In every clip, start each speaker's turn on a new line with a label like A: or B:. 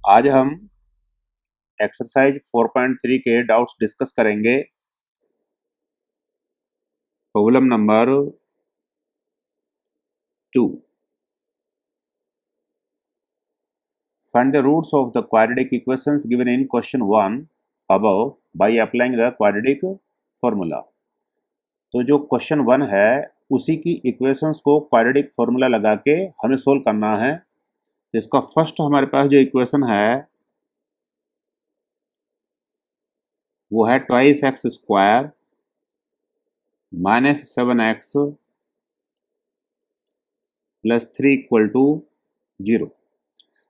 A: आज हम एक्सरसाइज 4.3 के डाउट्स डिस्कस करेंगे। Problem number 2। Find the roots of the quadratic equations given in question 1 above by applying the quadratic formula। तो जो question 1 है उसी की इक्वेशंस को क्वाड्रेटिक फॉर्मूला लगा के हमें सोल्व करना है। तो इसका फर्स्ट हमारे पास जो इक्वेशन है वो है twice x square minus 7x plus 3 equal to 0।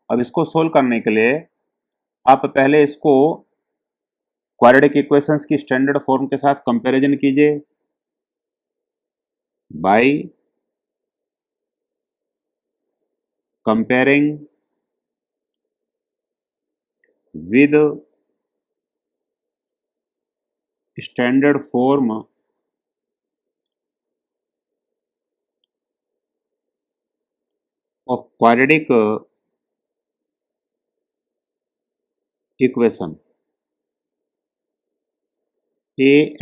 A: अब इसको सोल्व करने के लिए आप पहले इसको क्वाड्रेटिक इक्वेशंस की स्टैंडर्ड फॉर्म के साथ कंपैरिजन कीजिए by comparing with standard form of quadratic equation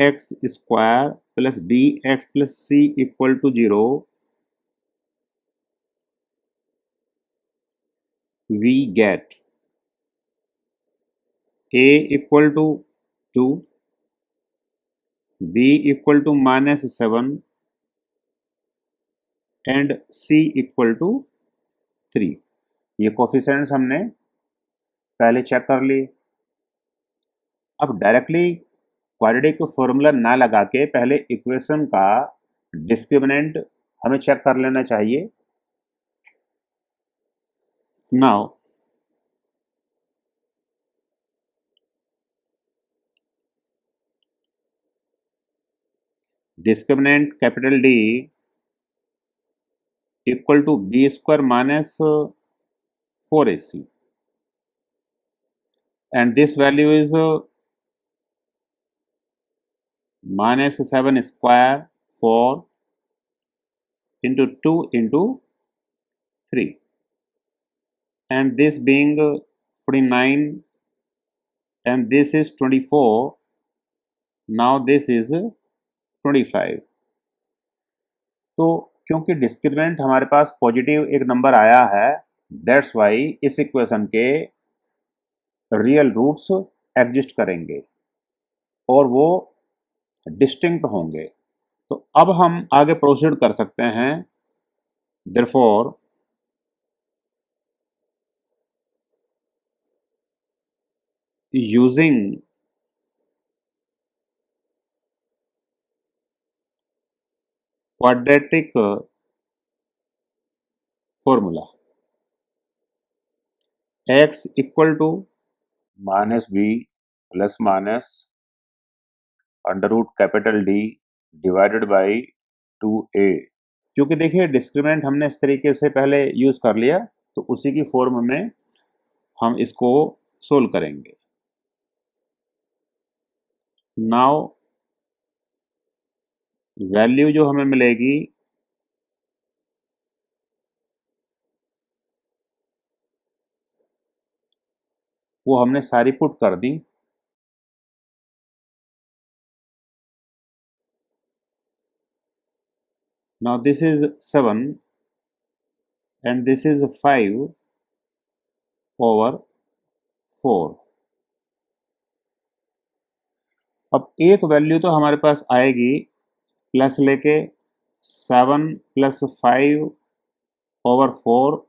A: ax square plus bx plus c equal to 0 we get a equal to 2, b equal to minus 7 and c equal to 3। ये coefficients हमने पहले check कर ली। अब directly quadratic formula ना लगा के पहले equation का डिस्क्रिमिनेंट हमें चेक कर लेना चाहिए। Now discriminant capital D equal to b square minus 4ac and this value is minus 7 square 4 into 2 into 3 and this being 49 and this is 24। now this is 25। तो क्योंकि डिस्क्रिमिनेंट हमारे पास positive एक number आया है that's why इस equation के real roots exist करेंगे और वो डिस्टिंक्ट होंगे। तो अब हम आगे प्रोसीड कर सकते हैं। Therefore using quadratic formula x equal to minus b plus minus under root capital D divided by 2a। क्योंकि देखिए डिस्क्रिमिनेंट हमने इस तरीके से पहले यूज कर लिया तो उसी की फॉर्म में हम इसको सोल्व करेंगे। नाउ वैल्यू जो हमें मिलेगी वो हमने सारी पुट कर दी। Now this is 7 and this is 5 over 4। अब एक वैल्यू तो हमारे पास आएगी प्लस लेके 7 plus 5 over 4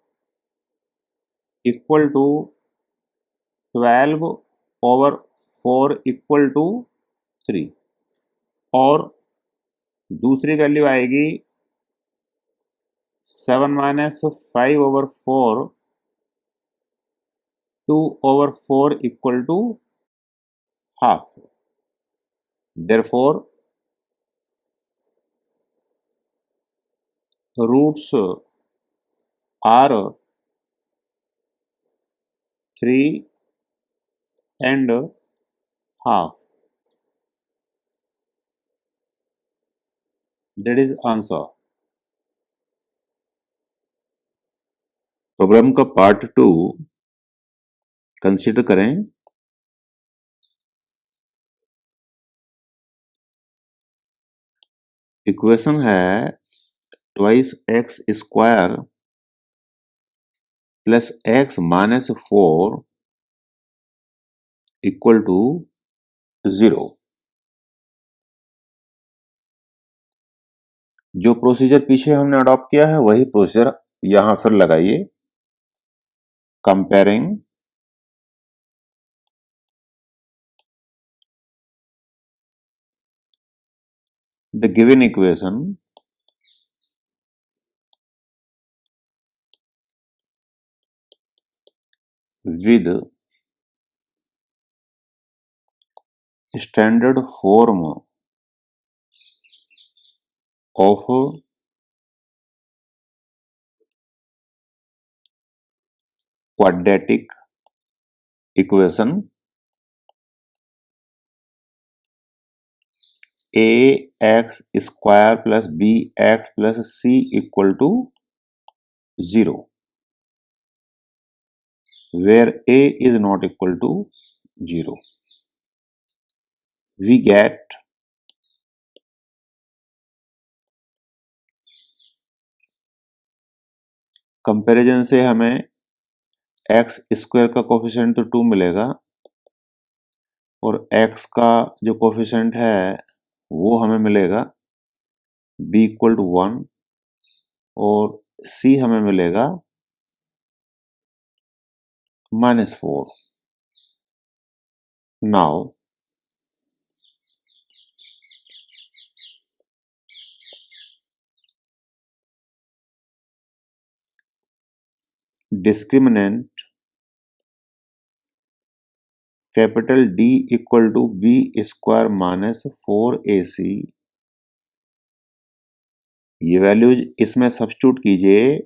A: equal to 12 over 4 equal to 3 और दूसरी वैल्यू आएगी 7 minus 5 over 4 2 over 4 equal to half. Therefore roots are 3 and half। That is answer। Problem का पार्ट 2 कंसीडर करें इक्वेशन है twice x square plus x minus 4 equal to 0। जो procedure पीछे हमने adopt किया है वही प्रोसीजर यहां फिर लगाइए। Comparing the given equation with standard form of quadratic equation a x square plus b x plus c equal to 0 where a is not equal to 0 we get comparison से हमें x square का coefficient तो 2 मिलेगा और x का जो coefficient है वो हमें मिलेगा b इक्वल टू 1 और c हमें मिलेगा -4। Now discriminant capital D equal to b square minus 4ac, ये वैल्यूज इसमें सब्स्टिट्यूट कीजिए।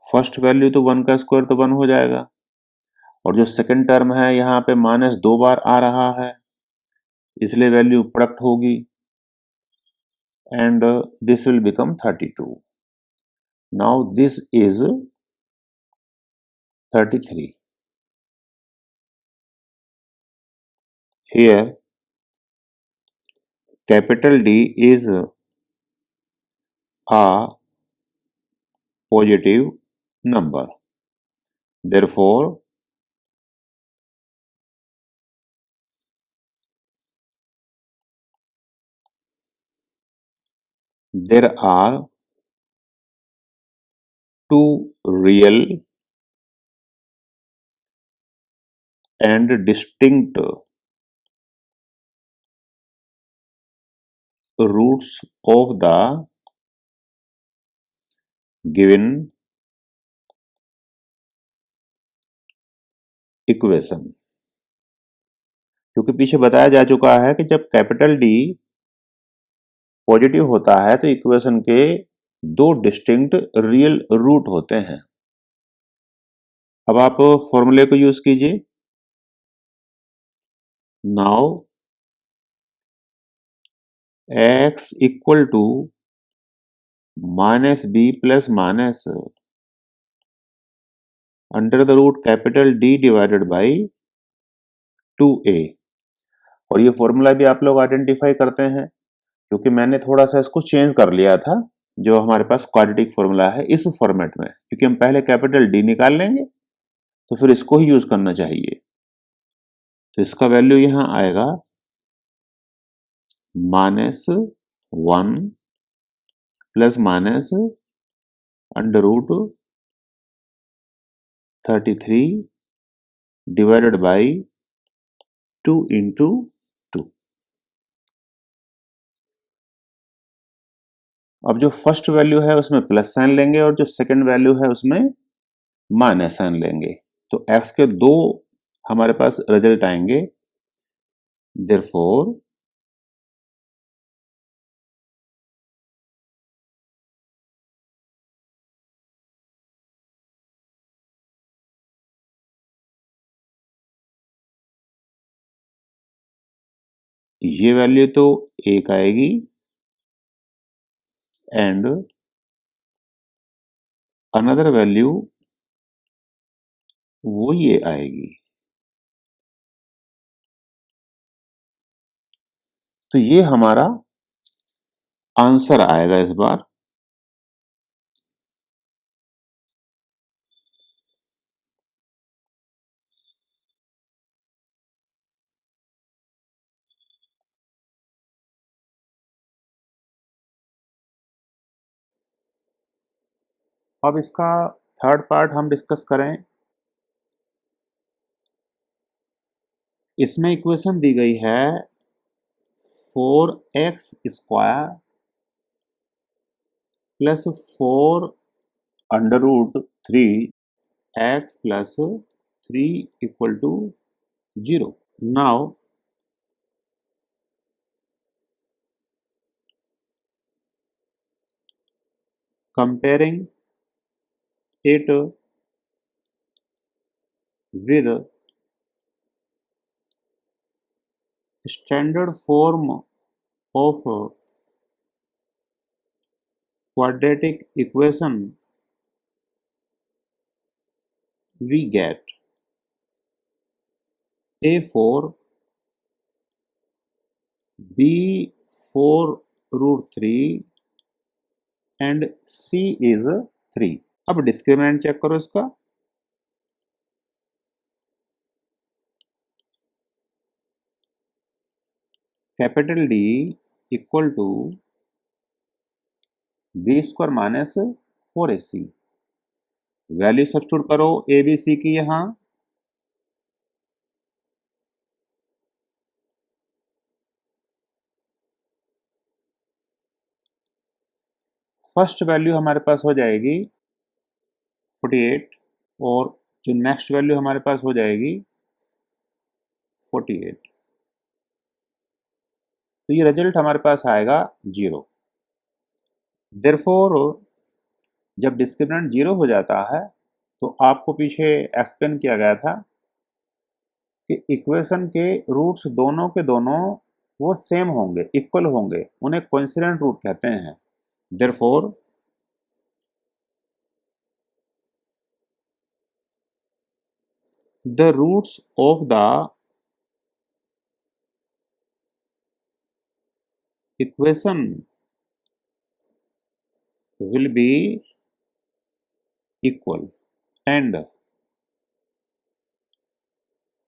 A: फर्स्ट वैल्यू तो 1 का स्क्वायर तो 1 हो जाएगा और जो सेकंड टर्म है यहाँ पे -2 बार आ रहा है इसलिए वैल्यू प्रोडक्ट होगी and this will become 32. Now this is 33. Here capital D is a positive number. Therefore, there are two real and distinct roots of the given equation. क्योंकि पीछे बताया जा चुका है कि जब कैपिटल डी पॉजिटिव होता है तो इक्वेशन के दो डिस्टिंक्ट रियल रूट होते हैं। अब आप फॉर्मूले को यूज कीजिए। Now x equal to -b plus minus under the root capital D divided by 2a। और ये फॉर्मूला भी आप लोग आइडेंटिफाई करते हैं क्योंकि मैंने थोड़ा सा इसको चेंज कर लिया था। जो हमारे पास क्वाड्रेटिक फॉर्मूला है इस फॉर्मेट में, क्योंकि हम पहले कैपिटल D निकाल लेंगे तो फिर इसको ही यूज करना चाहिए। तो इसका वैल्यू यहां आएगा -1 plus minus under root 33 divided by 2 into 2। अब जो फर्स्ट वैल्यू है उसमें प्लस साइन लेंगे और जो सेकंड वैल्यू है उसमें माइनस साइन लेंगे तो x के दो हमारे पास रिजल्ट आएंगे। देयरफॉर ये वैल्यू तो 1 आएगी एंड अनदर वैल्यू वो ये आएगी। तो ये हमारा आंसर आएगा इस बार। अब इसका थर्ड पार्ट हम डिस्कस करें। इसमें इक्वेशन दी गई है 4x² plus 4√3x plus 3 equal to 0। Now comparing it with standard form of quadratic equation, we get a4 b4√3 and c is 3। अब डिस्क्रिमिनेंट चेक करो इसका। Capital D equal to b² minus 4ac। Value substitute करो a B C की। यहां first value हमारे पास हो जाएगी 48 और जो नेक्स्ट वैल्यू हमारे पास हो जाएगी 48। तो ये रिजल्ट हमारे पास आएगा 0। देयरफॉर जब डिस्क्रिमिनेंट 0 हो जाता है तो आपको पीछे एक्सप्लेन किया गया था कि इक्वेशन के रूट्स दोनों के दोनों वो सेम होंगे, इक्वल होंगे, उन्हें कोइंसिडेंट रूट कहते हैं। Therefore the roots of the equation will be equal and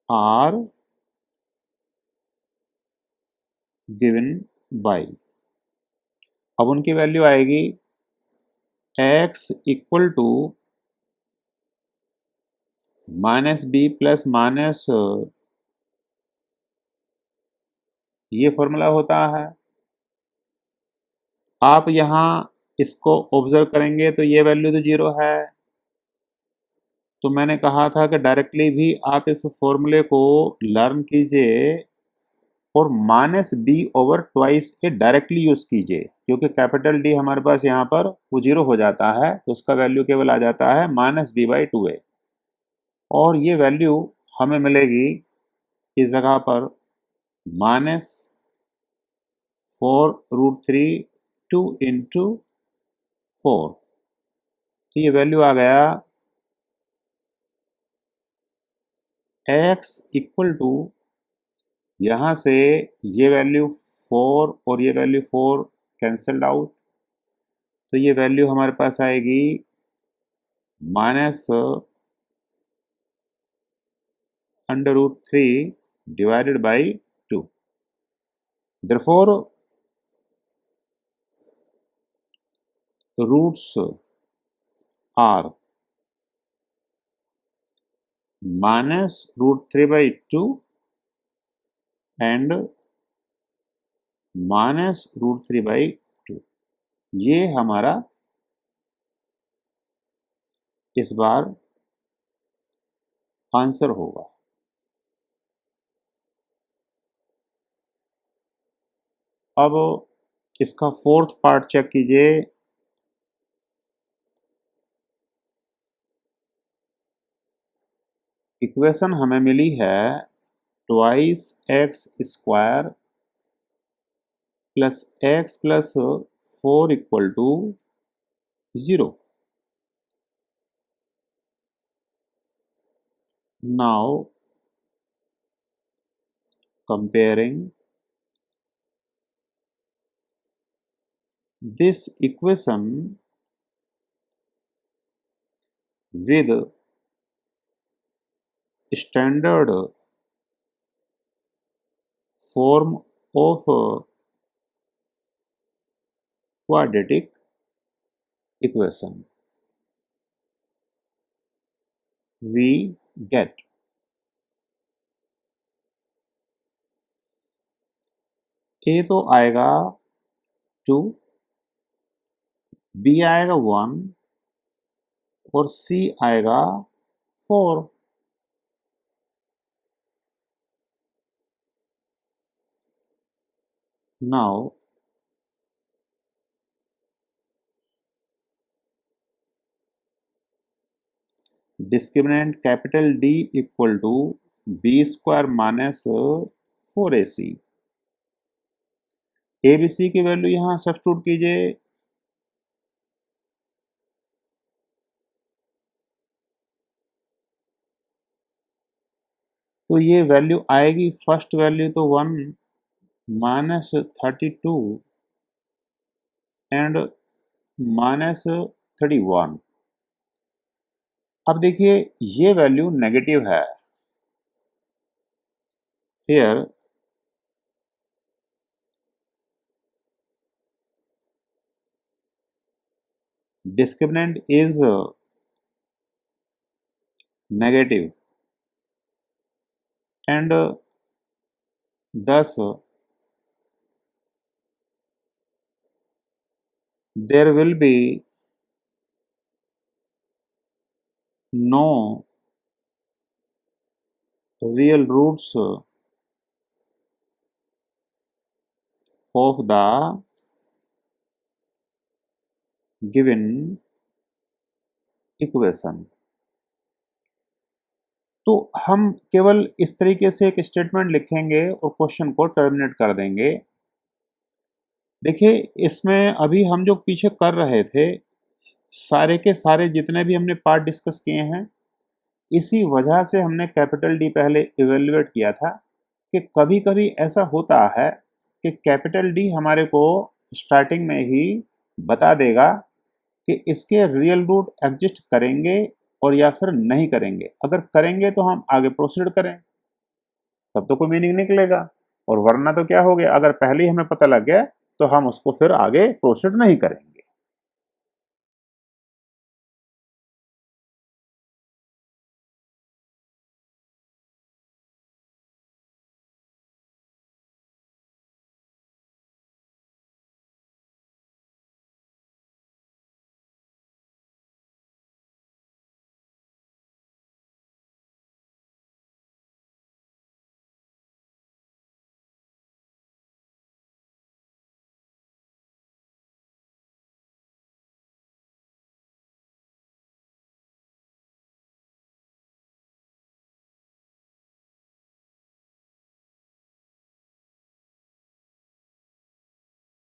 A: are given by। अब उनकी वैल्यू आएगी x equal to minus b plus minus, ये फॉर्मूला होता है। आप यहां इसको ऑब्जर्व करेंगे तो ये वैल्यू तो 0 है। तो मैंने कहा था कि डायरेक्टली भी आप इस फॉर्मूले को लर्न कीजिए और माइनस बी ओवर ट्वाइस ए डायरेक्टली यूज कीजिए, क्योंकि कैपिटल डी हमारे पास यहाँ पर वो 0 हो जाता है तो उसका वैल्यू केवल आ जाता है माइनस बी बाई 2a। और ये वैल्यू हमें मिलेगी इस जगह पर माइनस 4√3 2 इंटू 4। तो ये वैल्यू आ गया x इक्वल टू, यहाँ से ये वैल्यू 4 और ये वैल्यू 4 कैंसल्ड आउट, तो ये वैल्यू हमारे पास आएगी minus √3 divided by 2। Therefore roots are minus √3/2 and minus √3/2। ये हमारा इस बार आंसर होगा। अब इसका फोर्थ पार्ट चेक कीजिए। इक्वेशन हमें मिली है 2x² plus x plus 4 equal to 0. Now comparing this equation with standard form of quadratic equation, we get a तो आएगा 2, b आएगा 1 और c आएगा 4. Now discriminant capital D equal to b square minus 4ac. ABC की value यहां substitute कीजिए. तो ये वैल्यू आएगी, फर्स्ट वैल्यू तो 1 माइनस 32 एंड माइनस 31. अब देखिए ये वैल्यू नेगेटिव है. Here discriminant is negative and thus there will be no real roots of the given equation. तो हम केवल इस तरीके से एक स्टेटमेंट लिखेंगे और क्वेश्चन को टर्मिनेट कर देंगे. देखिए इसमें अभी हम जो पीछे कर रहे थे सारे के सारे जितने भी हमने पार्ट डिस्कस किए हैं, इसी वजह से हमने कैपिटल डी पहले इवेल्युएट किया था कि कभी कभी ऐसा होता है कि कैपिटल डी हमारे को स्टार्टिंग में ही बता देगा कि इसके रियल रूट एग्जिस्ट करेंगे और या फिर नहीं करेंगे. अगर करेंगे तो हम आगे प्रोसीड करें, तब तो कोई मीनिंग निकलेगा. और वरना तो क्या हो गया, अगर पहले ही हमें पता लग गया तो हम उसको फिर आगे प्रोसीड नहीं करेंगे.